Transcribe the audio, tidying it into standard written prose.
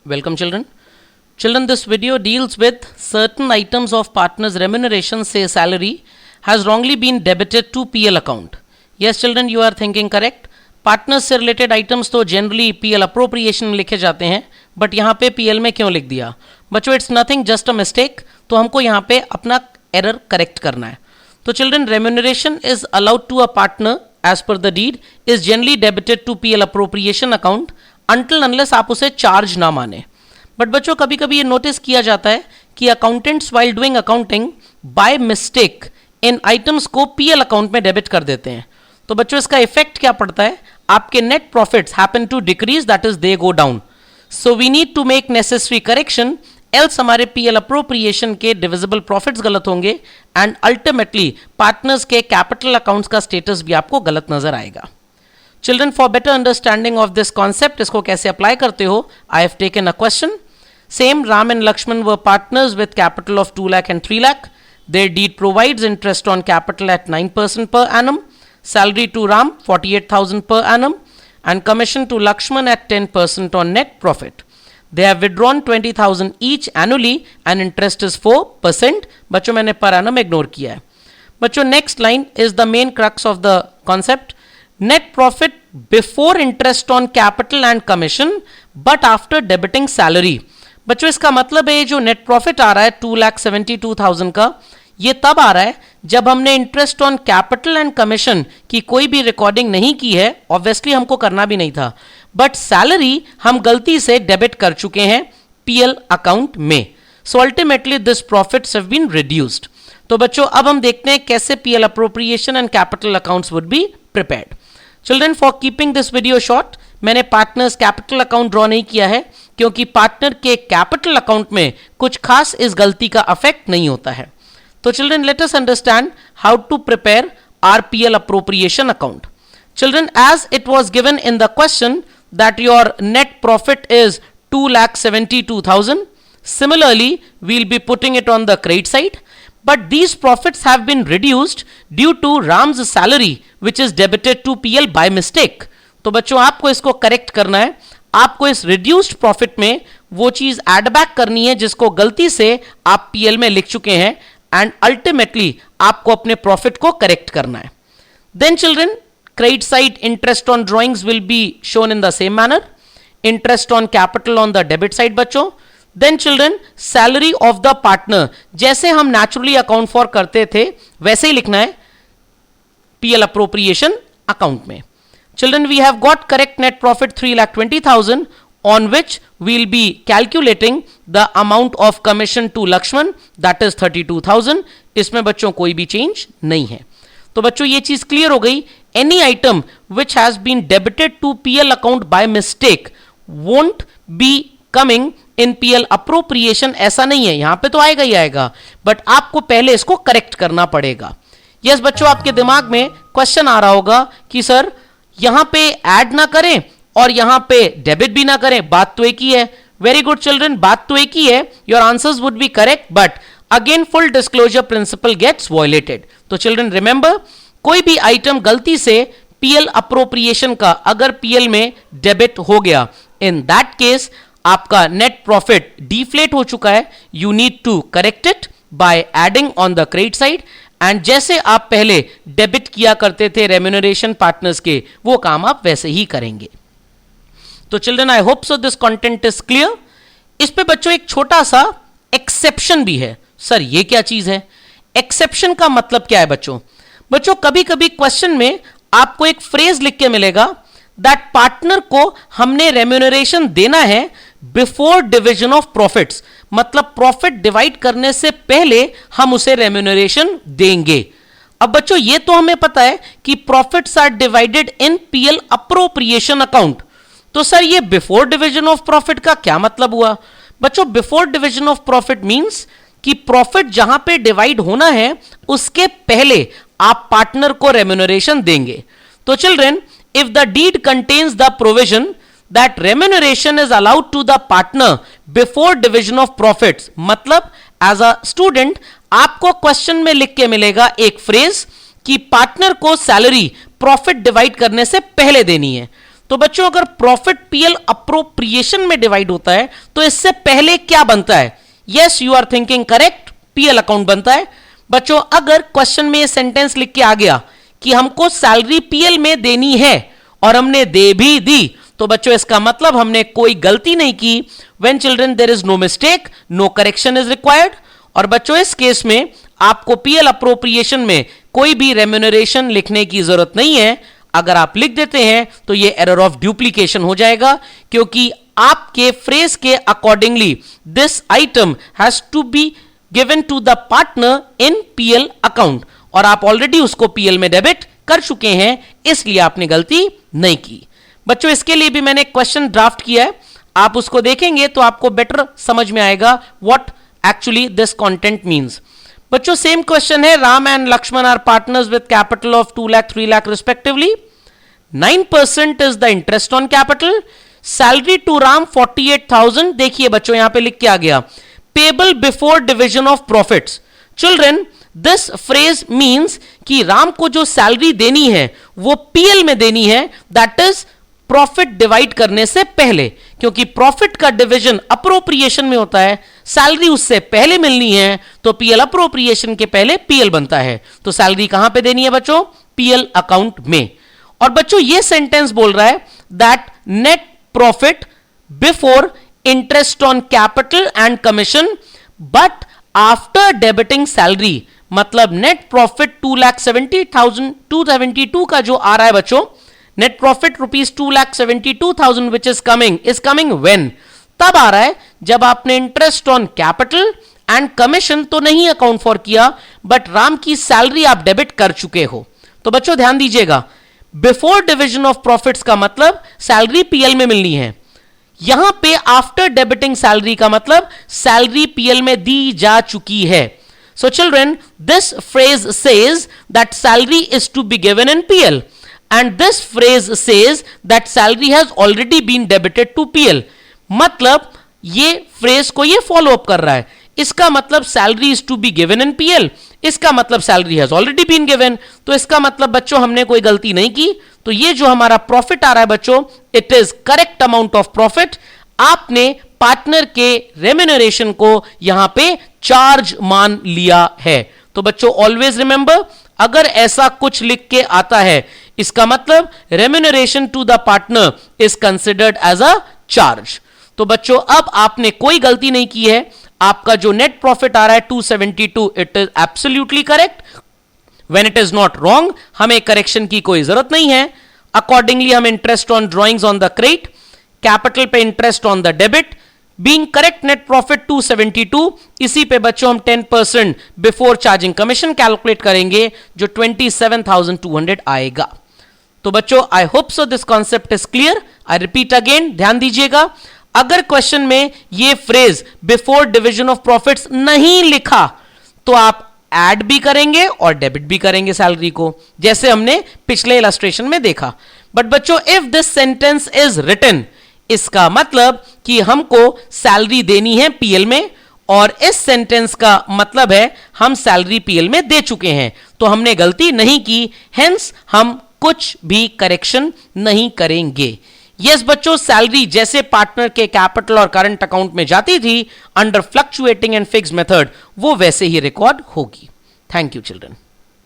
Welcome children. Children, this video deals with certain items of partner's remuneration, say salary, has wrongly been debited to PL account. Yes children, you are thinking correct. Partners से related items तो generally PL appropriation में लिखे जाते हैं, but यहाँ पे PL में क्यों लिख दिया? बच्चों it's nothing, just a mistake. तो हमको यहाँ पे अपना error correct करना है. तो children, remuneration is allowed to a partner as per the deed is generally debited to PL appropriation account until unless आप उसे चार्ज ना माने. बट बच्चों कभी कभी ये नोटिस किया जाता है कि accountants while doing accounting by mistake in items को पीएल अकाउंट में डेबिट कर देते हैं. तो बच्चों इसका इफेक्ट क्या पड़ता है? आपके net profits happen to decrease, that is they go down. So we need to make necessary correction, else हमारे पीएल अप्रोप्रिएशन के डिविजिबल प्रॉफिट्स गलत होंगे एंड अल्टीमेटली पार्टनर्स के कैपिटल अकाउंट्स का स्टेटस भी आपको गलत नजर आएगा. Children, for better understanding of this concept, इसको कैसे अप्लाई करते हो, I have taken a question. Same, Ram and Lakshman were partners with capital of 2 lakh and 3 lakh. Their deed provides interest on capital at 9% per annum, salary to Ram 48,000 per annum, and commission to Lakshman at 10% on net profit. They have withdrawn 20,000 each annually and interest is 4%. बच्चों मैंने per annum ignore किया है. बच्चों next line is the main crux of the concept. Net profit before interest on capital and commission, but after debiting salary. बच्चों इसका मतलब है जो नेट प्रॉफिट आ रहा है 2,72,000 का, ये तब आ रहा है जब हमने interest on capital and commission की कोई भी रिकॉर्डिंग नहीं की है. ऑब्वियसली हमको करना भी नहीं था, बट सैलरी हम गलती से डेबिट कर चुके हैं पीएल अकाउंट में. So ultimately this profits have been reduced. तो बच्चों अब हम देखते हैं कैसे PL appropriation and capital accounts would be prepared. Children, for keeping this video short, मैंने पार्टनर्स कैपिटल अकाउंट ड्रॉ नहीं किया है क्योंकि पार्टनर के कैपिटल अकाउंट में कुछ खास इस गलती का अफेक्ट नहीं होता है. तो children, let us understand how to prepare our PL appropriation account. Children, as it was given in the question that your net profit is 2,72,000, similarly we'll be putting it on the credit side, but these profits have been reduced due to Ram's salary which is debited to PL by mistake. तो बच्चों आपको इसको correct करना है. आपको इस reduced profit में वो चीज एड बैक करनी है जिसको गलती से आप पीएल में लिख चुके हैं एंड अल्टीमेटली आपको अपने प्रॉफिट को करेक्ट करना है. Then children, credit side interest on drawings will be shown in the same manner, interest on capital on the debit side बच्चों. Then children, salary of the partner जैसे हम naturally account for करते थे वैसे ही लिखना है पीएल अप्रोप्रिएशन अकाउंट में. Children, we have got correct net profit 3,20,000 on which we'll be calculating the amount of commission to Lakshman, that is 32,000. इसमें बच्चों कोई भी चेंज नहीं है. तो बच्चों ये चीज क्लियर हो गई. Any item which has been debited to PL account by mistake won't be coming in PL appropriation. ऐसा नहीं है, यहां पे तो आएगा ही आएगा, बट आपको पहले इसको करेक्ट करना पड़ेगा. यस बच्चों, आपके दिमाग में क्वेश्चन आ रहा होगा कि सर यहां पे ऐड ना करें और यहां पे डेबिट भी ना करें, बात तो एक ही है. वेरी गुड चिल्ड्रन, बात तो एक ही है. Your answers would be correct, but again full disclosure principle gets violated. तो चिल्ड्रन रिमेंबर, कोई भी आइटम गलती से पीएल अप्रोप्रिएशन का अगर पीएल में डेबिट हो गया, इन दैट केस आपका नेट प्रॉफिट डिफ्लेट हो चुका है. You need to correct it by adding on the credit side and जैसे आप पहले डेबिट किया करते थे रेम्यूनरेशन पार्टनर्स के, वो काम आप वैसे ही करेंगे. तो children, I hope so this content is clear. इस पे बच्चों एक छोटा सा एक्सेप्शन भी है. सर ये क्या चीज है? एक्सेप्शन का मतलब क्या है बच्चों? बच्चों कभी कभी क्वेश्चन में आपको एक फ्रेज लिख के मिलेगा दैट पार्टनर को हमने रेम्यूनरेशन देना है बिफोर डिवीजन ऑफ प्रॉफिट्स, मतलब प्रॉफिट डिवाइड करने से पहले हम उसे रेम्यूनरेशन देंगे. अब बच्चों ये तो हमें पता है कि profits are divided in PL appropriation account. तो सर ये बिफोर डिवीजन ऑफ प्रॉफिट का क्या मतलब हुआ? बच्चों before division of profit means कि प्रॉफिट जहां पे डिवाइड होना है उसके पहले आप पार्टनर को रेम्यूनरेशन देंगे. तो children, if the deed contains the provision that remuneration is allowed to the partner before division of profits, मतलब as a student आपको क्वेश्चन में लिख के मिलेगा एक फ्रेज कि पार्टनर को सैलरी प्रॉफिट डिवाइड करने से पहले देनी है. तो बच्चों अगर प्रॉफिट पीएल अप्रोप्रिएशन में डिवाइड होता है तो इससे पहले क्या बनता है? Yes, you are thinking correct, PL account बनता है। बच्चों अगर क्वेश्चन में ये सेंटेंस लिख के आ गया कि हमको सैलरी पीएल में देनी है और हमने दे भी दी, तो बच्चों इसका मतलब हमने कोई गलती नहीं की। When children there is no mistake, no correction is required. और बच्चों इस केस में आपको पीएल अप्रोप्रिएशन में कोई भी रेम्यूनरेशन लिखने की जरूरत नहीं है। अगर आप लिख देते हैं तो ये एरर ऑफ डुप्लीकेशन हो जाएगा, क्योंकि आपके फ्रेज के accordingly this item has to be given to the partner in PL account, और आप ऑलरेडी उसको पीएल में डेबिट कर चुके हैं, इसलिए आपने गलती नहीं की। बच्चों इसके लिए भी मैंने एक क्वेश्चन ड्राफ्ट किया है, आप उसको देखेंगे तो आपको बेटर समझ में आएगा what actually this content means. बच्चों सेम क्वेश्चन है, Ram and Lakshman are partners with capital of 2 lakh 3 lakh respectively. 9% is the interest on capital. Salary to Ram 48,000। देखिए बच्चों यहां पे लिख के आ गया payable before division of profits. Children this phrase means कि राम को जो सैलरी देनी है वो पीएल में देनी है, दैट इज प्रॉफिट डिवाइड करने से पहले, क्योंकि प्रॉफिट का डिवीजन अप्रोप्रिएशन में होता है, सैलरी उससे पहले मिलनी है, तो पीएल अप्रोप्रिएशन के पहले पीएल बनता है। तो सैलरी कहां पे देनी है बच्चों? पीएल अकाउंट में। और बच्चों ये सेंटेंस बोल रहा है that net profit before interest on capital and commission but after debiting salary, मतलब नेट प्रॉफिट 2,70,000 272 का जो आ रहा है बच्चों, net profit ₹2,72,000 which is coming when, तब आ रहा है जब आपने interest on capital and commission तो नहीं अकाउंट फॉर किया, बट राम की सैलरी आप डेबिट कर चुके हो। तो बच्चों ध्यान दीजिएगा, बिफोर डिवीजन ऑफ प्रॉफिट्स का मतलब सैलरी पीएल में मिलनी है, यहां पे आफ्टर डेबिटिंग सैलरी का मतलब सैलरी पीएल में दी जा चुकी है। So children, this phrase says that salary is to be given in PL, and this phrase says that salary has already been debited to PL. मतलब ये phrase को ये follow up कर रहा है, इसका मतलब salary is to be given in PL, इसका मतलब salary has already been given। तो इसका मतलब बच्चों हमने कोई गलती नहीं की, तो ये जो हमारा प्रॉफिट आ रहा है बच्चों, it is correct amount of profit. आपने पार्टनर के रेम्यूनरेशन को यहां पे चार्ज मान लिया है। तो बच्चों ऑलवेज रिमेंबर, अगर ऐसा कुछ लिख के आता है इसका मतलब remuneration to the partner is considered as a charge. तो बच्चों अब आपने कोई गलती नहीं की है, आपका जो नेट प्रॉफिट आ रहा है 272, it is absolutely correct. When it is not wrong, हमें करेक्शन की कोई जरूरत नहीं है। अकॉर्डिंगली हम interest on drawings on the credit, capital पे interest on the debit, being correct net profit 272, इसी पे बच्चों हम 10% बिफोर चार्जिंग कमीशन कैलकुलेट करेंगे जो 27,200 आएगा। तो बच्चों I hope so this concept is clear. I repeat again, ध्यान दीजिएगा, अगर क्वेश्चन में ये phrase before division of profits नहीं लिखा तो आप ऐड भी करेंगे और डेबिट भी करेंगे सैलरी को, जैसे हमने पिछले इलस्ट्रेशन में देखा। बट बच्चों if this sentence is written, इसका मतलब कि हमको सैलरी देनी है पीएल में, और इस सेंटेंस का मतलब है हम सैलरी पीएल में दे चुके हैं, तो हमने गलती नहीं की, हेंस हम कुछ भी करेक्शन नहीं करेंगे। यस बच्चों, सैलरी जैसे पार्टनर के कैपिटल और करंट अकाउंट में जाती थी under fluctuating and fixed method, वो वैसे ही रिकॉर्ड होगी। Thank you children.